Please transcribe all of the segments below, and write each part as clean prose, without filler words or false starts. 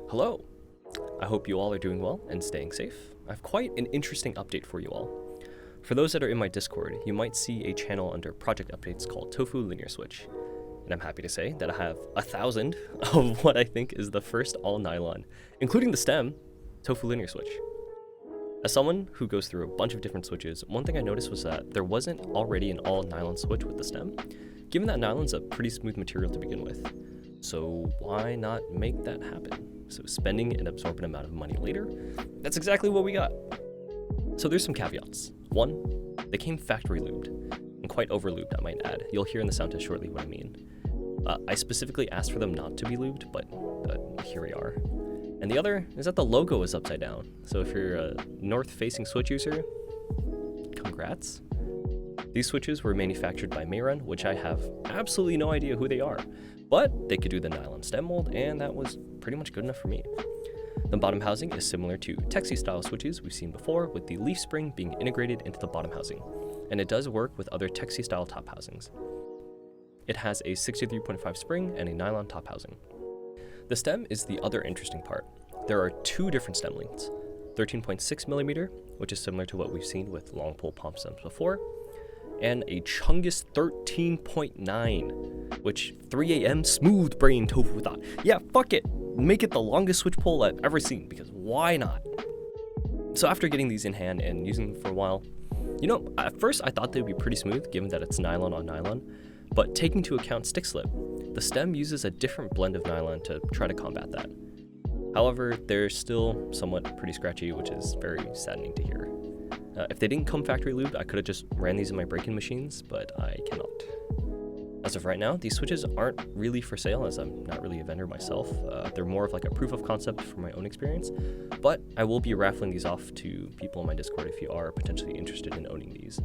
Hello! I hope you all are doing well and staying safe. I have quite an interesting update for you all. For those that are in my Discord, you might see a channel under project updates called Tofu Linear Switch. And I'm happy to say that I have 1,000 of what I think is the first all nylon, including the stem, Tofu Linear Switch. As someone who goes through a bunch of different switches, one thing I noticed was that there wasn't already an all nylon switch with the stem, given that nylon's a pretty smooth material to begin with. So why not make that happen? So spending an absorbent amount of money later, that's exactly what we got. So there's some caveats. One, they came factory lubed, and quite over lubed I might add. You'll hear in the sound test shortly what I mean. I specifically asked for them not to be lubed, but here we are. And the other is that the logo is upside down. So if you're a north-facing switch user, congrats. These switches were manufactured by Mayron, which I have absolutely no idea who they are, but they could do the nylon stem mold, and that was pretty much good enough for me. The bottom housing is similar to Texi style switches we've seen before, with the leaf spring being integrated into the bottom housing, and it does work with other Texi style top housings. It has a 63.5 spring and a nylon top housing. The stem is the other interesting part. There are two different stem lengths, 13.6 millimeter, which is similar to what we've seen with long pole pump stems before, and a Chungus 13.9, which 3 a.m. smooth brain tofu thought, yeah, fuck it, make it the longest switch pole I've ever seen, because why not? So after getting these in hand and using them for a while, at first I thought they'd be pretty smooth given that it's nylon on nylon, but taking into account stick slip, the stem uses a different blend of nylon to try to combat that. However, they're still somewhat pretty scratchy, which is very saddening to hear. If they didn't come factory lubed, I could have just ran these in my break-in machines, but I cannot. As of right now, these switches aren't really for sale, as I'm not really a vendor myself. They're more of like a proof of concept from my own experience, but I will be raffling these off to people in my Discord if you are potentially interested in owning these.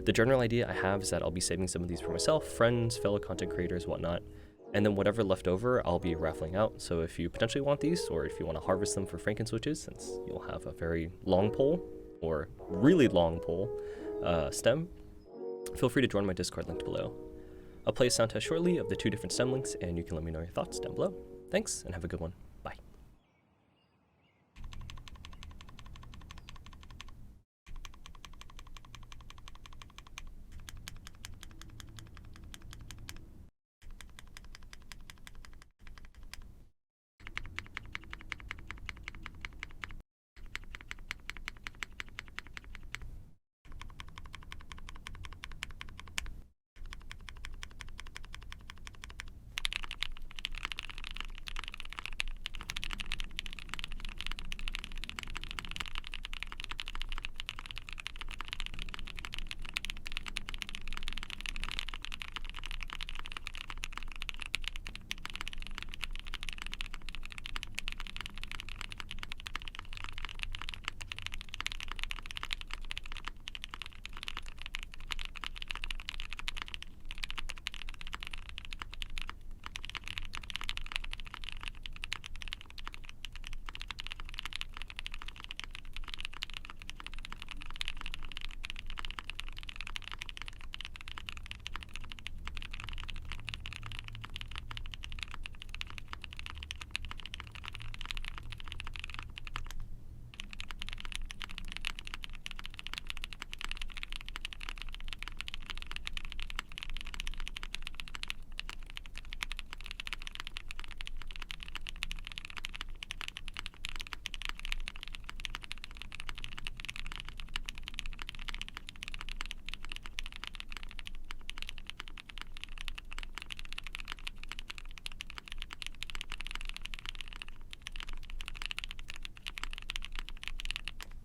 The general idea I have is that I'll be saving some of these for myself, friends, fellow content creators, whatnot, and then whatever left over, I'll be raffling out. So if you potentially want these, or if you want to harvest them for Franken switches, since you'll have a very long pole, or really long pole, stem, feel free to join my Discord linked below. I'll play a sound test shortly of the two different stem links, and you can let me know your thoughts down below. Thanks, and have a good one.